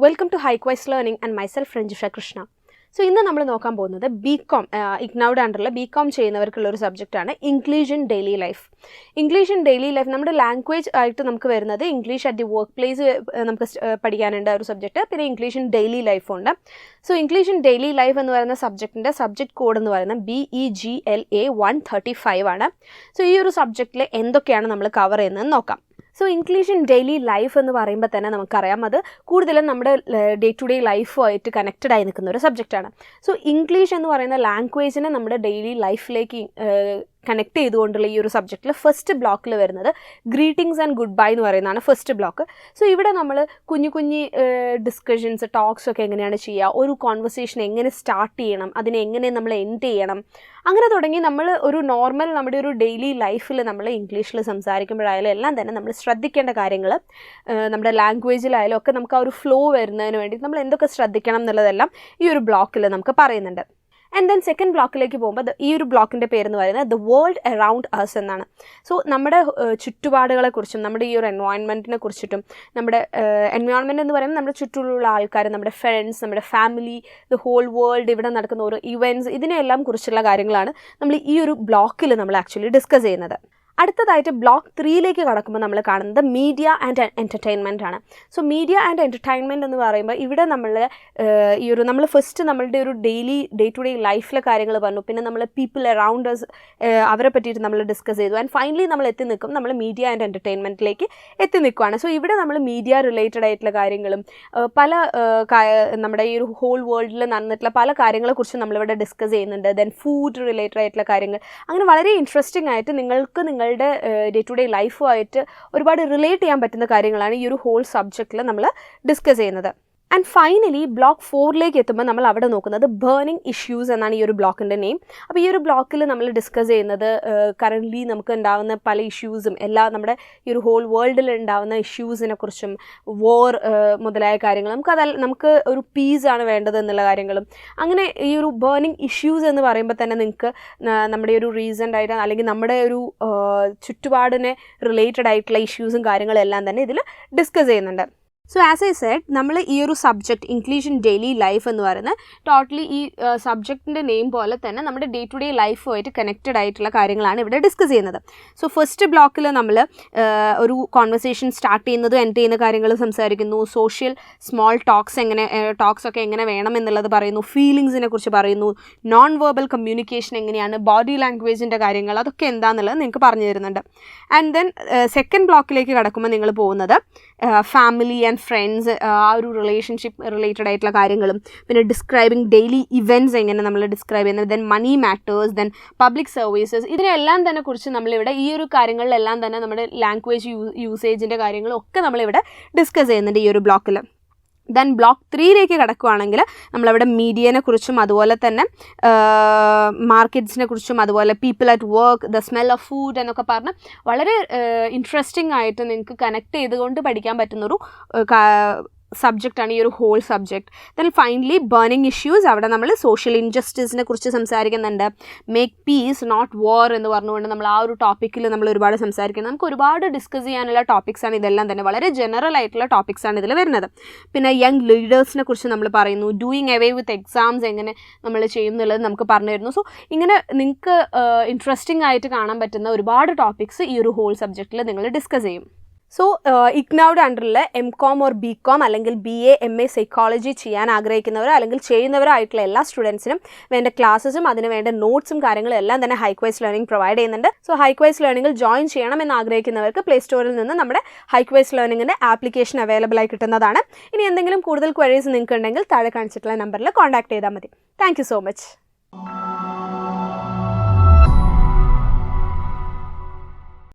Welcome to IGNOU Learning and myself Ranjisha Krishna. So, ഇന്ന് നമ്മൾ നോക്കാൻ പോകുന്നത് bcom IGNOUടെ അണ്ടറിൽ bcom ചെയ്യുന്നവർക്കുള്ള ഒരു സബ്ജക്റ്റ് ആണ് English in daily life. English in daily life നമ്മുടെ ലാംഗ്വേജ് ആയിട്ട് നമുക്ക് വരുന്നത് English at the work place നമുക്ക് പഠിക്കാനുണ്ട് ഒരു സബ്ജക്റ്റ്. പിന്നെ ഇംഗ്ലീഷ് ഇൻ ഡെയിലി ലൈഫ് ഉണ്ട്. So English in daily life എന്ന് പറയുന്ന സബ്ജക്റ്റിൻ്റെ സബ്ജക്റ്റ് കോഡ് എന്ന് പറയുന്നത് BEGLA 135 ആണ്. സോ ഈ ഒരു സബ്ജക്റ്റിൽ എന്തൊക്കെയാണ് നമ്മൾ കവർ ചെയ്യുന്നത് നോക്കാം. So English in daily life എന്ന് പറയുമ്പോൾ തന്നെ നമുക്കറിയാം അത് കൂടുതലും നമ്മുടെ ഡേ ടു ഡേ ലൈഫുമായിട്ട് കണക്റ്റഡ് ആയി നിൽക്കുന്ന ഒരു സബ്ജക്റ്റാണ്. സോ ഇംഗ്ലീഷ് എന്ന് പറയുന്ന ലാംഗ്വേജിനെ നമ്മുടെ ഡെയിലി ലൈഫിലേക്ക് കണക്ട് ചെയ്തുകൊണ്ടുള്ള ഈ ഒരു സബ്ജക്റ്റിൽ ഫസ്റ്റ് ബ്ലോക്കിൽ വരുന്നത് ഗ്രീറ്റിംഗ്സ് ആൻഡ് ഗുഡ് ബൈ എന്ന് പറയുന്നതാണ് ഫസ്റ്റ് ബ്ലോക്ക്. സോ ഇവിടെ നമ്മൾ കുഞ്ഞു ഡിസ്കഷൻസ് ടോക്സ് ഒക്കെ എങ്ങനെയാണ് ചെയ്യുക, ഒരു കോൺവെർസേഷൻ എങ്ങനെ സ്റ്റാർട്ട് ചെയ്യണം, അതിനെ എങ്ങനെ നമ്മൾ എൻഡ് ചെയ്യണം, അങ്ങനെ തുടങ്ങി നമ്മൾ ഒരു നോർമൽ നമ്മുടെ ഒരു ഡെയിലി ലൈഫിൽ നമ്മൾ ഇംഗ്ലീഷിൽ സംസാരിക്കുമ്പോഴായാലും എല്ലാം തന്നെ നമ്മൾ ശ്രദ്ധിക്കേണ്ട കാര്യങ്ങൾ നമ്മുടെ ലാംഗ്വേജിലായാലും ഒക്കെ നമുക്ക് ആ ഒരു ഫ്ലോ വരുന്നതിന് വേണ്ടി നമ്മൾ എന്തൊക്കെ ശ്രദ്ധിക്കണം എന്നുള്ളതെല്ലാം ഈ ഒരു ബ്ലോക്കിൽ നമുക്ക് പറയുന്നുണ്ട്. ആൻഡ് ദെൻ സെക്കൻഡ് ബ്ലോക്കിലേക്ക് പോകുമ്പോൾ ഈ ഒരു ബ്ലോക്കിൻ്റെ പേരെന്ന് പറയുന്നത് ദ വേൾഡ് അറൗണ്ട് അസ് എന്നാണ്. സോ നമ്മുടെ ചുറ്റുപാടുകളെക്കുറിച്ചും നമ്മുടെ ഈ ഒരു എൻവയോൺമെൻറ്റിനെ കുറിച്ചിട്ടും നമ്മുടെ എൻവയോൺമെൻറ്റ് എന്ന് പറയുമ്പോൾ നമ്മുടെ ചുറ്റുമുള്ള ആൾക്കാർ, നമ്മുടെ ഫ്രണ്ട്സ്, നമ്മുടെ ഫാമിലി, ദ ഹോൾ വേൾഡ്, ഇവിടെ നടക്കുന്ന ഓരോ ഇവൻറ്റ്സ്, ഇതിനെല്ലാം കുറിച്ചുള്ള കാര്യങ്ങളാണ് നമ്മൾ ഈ ഒരു ബ്ലോക്കിൽ നമ്മൾ ആക്ച്വലി ഡിസ്കസ് ചെയ്യുന്നത്. അടുത്തതായിട്ട് ബ്ലോക്ക് 3ലേക്ക് കടക്കുമ്പോൾ നമ്മൾ കാണുന്നത് മീഡിയ ആൻഡ് എൻ്റർടൈൻമെൻ്റ് ആണ്. സോ മീഡിയ ആൻഡ് എൻ്റർടൈൻമെൻറ്റ് എന്ന് പറയുമ്പോൾ ഇവിടെ നമ്മൾ ഫസ്റ്റ് നമ്മളുടെ ഒരു ഡേ ടു ഡേ ലൈഫിലെ കാര്യങ്ങൾ പറഞ്ഞു, പിന്നെ നമ്മൾ പീപ്പിൾ അറൗണ്ട് അസ് അവരെ പറ്റിയിട്ട് നമ്മൾ ഡിസ്കസ് ചെയ്തു, ആൻഡ് ഫൈനലി നമ്മൾ എത്തി നിൽക്കും നമ്മൾ മീഡിയ ആൻഡ് എൻ്റർടൈൻമെൻറ്റിലേക്ക് എത്തി നിൽക്കുകയാണ്. സോ ഇവിടെ നമ്മൾ മീഡിയ റിലേറ്റഡ് ആയിട്ടുള്ള കാര്യങ്ങളും പല നമ്മുടെ ഈ ഒരു ഹോൾ വേൾഡിൽ നടന്നിട്ടുള്ള പല കാര്യങ്ങളെക്കുറിച്ച് നമ്മളിവിടെ ഡിസ്കസ് ചെയ്യുന്നുണ്ട്. ദെൻ ഫുഡ് റിലേറ്റഡ് ആയിട്ടുള്ള കാര്യങ്ങൾ, അങ്ങനെ വളരെ ഇൻട്രസ്റ്റിംഗ് ആയിട്ട് നിങ്ങളുടെ ഡേ ടു ഡേ ലൈഫുമായിട്ട് ഒരുപാട് റിലേറ്റ് ചെയ്യാൻ പറ്റുന്ന കാര്യങ്ങളാണ് ഈ ഒരു ഹോൾ സബ്ജക്റ്റിൽ നമ്മൾ ഡിസ്കസ് ചെയ്യുന്നത്. ആൻഡ് ഫൈനലി ബ്ലോക്ക് 4ലേക്ക് എത്തുമ്പോൾ നമ്മൾ അവിടെ നോക്കുന്നത് ബേണിംഗ് ഇഷ്യൂസ് എന്നാണ് ഈ ഒരു ബ്ലോക്കിൻ്റെ നെയിം. അപ്പോൾ ഈ ഒരു ബ്ലോക്കിൽ നമ്മൾ ഡിസ്കസ് ചെയ്യുന്നത് കറൻ്റ്ലി നമുക്ക് ഉണ്ടാകുന്ന പല ഇഷ്യൂസും നമ്മുടെ ഈ ഒരു ഹോൾ വേൾഡിൽ ഉണ്ടാകുന്ന ഇഷ്യൂസിനെ കുറിച്ചും വോർ മുതലായ കാര്യങ്ങൾ, നമുക്ക് ഒരു പീസാണ് വേണ്ടത് എന്നുള്ള കാര്യങ്ങളും, അങ്ങനെ ഈ ഒരു ബേണിംഗ് ഇഷ്യൂസ് എന്ന് പറയുമ്പോൾ തന്നെ നിങ്ങൾക്ക് നമ്മുടെ ഒരു റീസെൻ്റ് ആയിട്ട് അല്ലെങ്കിൽ നമ്മുടെ ഒരു ചുറ്റുപാടിനെ റിലേറ്റഡ് ആയിട്ടുള്ള ഇഷ്യൂസും കാര്യങ്ങളും എല്ലാം തന്നെ ഇതിൽ ഡിസ്കസ് ചെയ്യുന്നുണ്ട്. സോ ആസ് ഐ സെഡ്, നമ്മൾ ഈ ഒരു subject English in daily life എന്ന് പറയുന്നത് ടോട്ടലി ഈ സബ്ജക്റ്റിൻ്റെ നെയിം പോലെ തന്നെ നമ്മുടെ ഡേ ടു ഡേ ലൈഫുമായിട്ട് കണക്റ്റഡ് ആയിട്ടുള്ള കാര്യങ്ങളാണ് ഇവിടെ ഡിസ്കസ് ചെയ്യുന്നത്. സോ ഫസ്റ്റ് ബ്ലോക്കിൽ നമ്മൾ ഒരു കോൺവെർസേഷൻ സ്റ്റാർട്ട് ചെയ്യുന്നതും എൻഡ് ചെയ്യുന്ന കാര്യങ്ങൾ സംസാരിക്കുന്നു, സോഷ്യൽ സ്മോൾ ടോക്സ് ഒക്കെ എങ്ങനെ വേണം എന്നുള്ളത് പറയുന്നു, ഫീലിങ്സിനെ കുറിച്ച് പറയുന്നു, നോൺ വെർബൽ കമ്മ്യൂണിക്കേഷൻ എങ്ങനെയാണ്, ബോഡി ലാംഗ്വേജിൻ്റെ കാര്യങ്ങൾ അതൊക്കെ എന്താണെന്നുള്ളത് നിങ്ങൾക്ക് പറഞ്ഞു തരുന്നുണ്ട്. ആൻഡ് ദെൻ സെക്കൻഡ് ബ്ലോക്കിലേക്ക് കടക്കുമ്പോൾ നിങ്ങൾ പോകുന്നത് ഫാമിലി ആൻഡ് ഫ്രണ്ട്സ്, ആ ഒരു റിലേഷൻഷിപ്പ് റിലേറ്റഡ് ആയിട്ടുള്ള കാര്യങ്ങളും, പിന്നെ ഡിസ്ക്രൈബിങ് ഡെയിലി ഇവൻറ്റ്സ് എങ്ങനെ നമ്മൾ ഡിസ്ക്രൈബ് ചെയ്യുന്നത്, then money matters, then public services, ഇതിനെല്ലാം തന്നെ കുറിച്ച് നമ്മളിവിടെ ഈ ഒരു കാര്യങ്ങളിലെല്ലാം തന്നെ നമ്മുടെ ലാംഗ്വേജ് യൂസേജിൻ്റെ കാര്യങ്ങളൊക്കെ നമ്മളിവിടെ ഡിസ്കസ് ചെയ്യുന്നുണ്ട് ഈ ഒരു ബ്ലോക്കിൽ. ദെൻ ബ്ലോക്ക് 3ലേക്ക് കിടക്കുകയാണെങ്കിൽ നമ്മളവിടെ മീഡിയനെ കുറിച്ചും അതുപോലെ തന്നെ മാർക്കറ്റ്സിനെ കുറിച്ചും അതുപോലെ people at work, the smell of food എന്നൊക്കെ പറഞ്ഞ് വളരെ ഇൻട്രസ്റ്റിംഗ് ആയിട്ട് നിങ്ങൾക്ക് കണക്ട് ചെയ്തുകൊണ്ട് പഠിക്കാൻ പറ്റുന്നൊരു സബ്ജക്റ്റാണ് ഈ ഒരു whole subject. Then finally burning issues, അവിടെ നമ്മൾ സോഷ്യൽ ഇൻജസ്റ്റിസിനെ കുറിച്ച് സംസാരിക്കുന്നുണ്ട്. മേക്ക് പീസ് നോട്ട് വാർ എന്ന് പറഞ്ഞുകൊണ്ട് നമ്മൾ ആ ഒരു ടോപ്പിക്കിൽ നമ്മൾ ഒരുപാട് സംസാരിക്കുന്നത്. നമുക്ക് ഒരുപാട് ഡിസ്കസ് ചെയ്യാനുള്ള ടോപ്പിക്സാണ് ഇതെല്ലാം തന്നെ, വളരെ ജനറൽ ആയിട്ടുള്ള ടോപ്പിക്സാണ് ഇതിൽ വരുന്നത്. പിന്നെ യങ് ലീഡേഴ്സിനെ കുറിച്ച് നമ്മൾ പറയുന്നു, ഡൂയിങ് അവേ വിത്ത് എക്സാംസ് എങ്ങനെ നമ്മൾ ചെയ്യുന്നുള്ളത് നമുക്ക് പറഞ്ഞു തരുന്നു. സോ ഇങ്ങനെ നിങ്ങൾക്ക് ഇൻട്രസ്റ്റിംഗ് ആയിട്ട് കാണാൻ പറ്റുന്ന ഒരുപാട് ടോപ്പിക്സ് ഈ ഒരു ഹോൾ സബ്ജക്റ്റിൽ നിങ്ങൾ ഡിസ്കസ് ചെയ്യും. സോ IGNOUടെ അണ്ടറിൽ bcom ഓർ bcom അല്ലെങ്കിൽ BA MA സൈക്കോളജി ചെയ്യാൻ ആഗ്രഹിക്കുന്നവരോ അല്ലെങ്കിൽ ചെയ്യുന്നവരോ ആയിട്ടുള്ള എല്ലാ സ്റ്റുഡൻസിനും വേണ്ട ക്ലാസ്സസും അതിന് വേണ്ട നോട്ട്സും കാര്യങ്ങളും എല്ലാം തന്നെ IGNOU ലേണിംഗ് പ്രൊവൈഡ് ചെയ്യുന്നുണ്ട്. സോ IGNOU ലേണിംഗിൽ ജോയിൻ ചെയ്യണമെന്ന് ആഗ്രഹിക്കുന്നവർക്ക് പ്ലേ സ്റ്റോറിൽ നിന്ന് നമ്മുടെ IGNOU ലേണിംഗിൻ്റെ ആപ്ലിക്കേഷൻ അവൈലബിൾ ആയി കിട്ടുന്നതാണ്. ഇനി എന്തെങ്കിലും കൂടുതൽ ക്വയറീസ് നിങ്ങൾക്ക് ഉണ്ടെങ്കിൽ താഴെ കാണിച്ചിട്ടുള്ള നമ്പറിൽ കോൺടാക്ട് ചെയ്താൽ മതി. Thank you so much.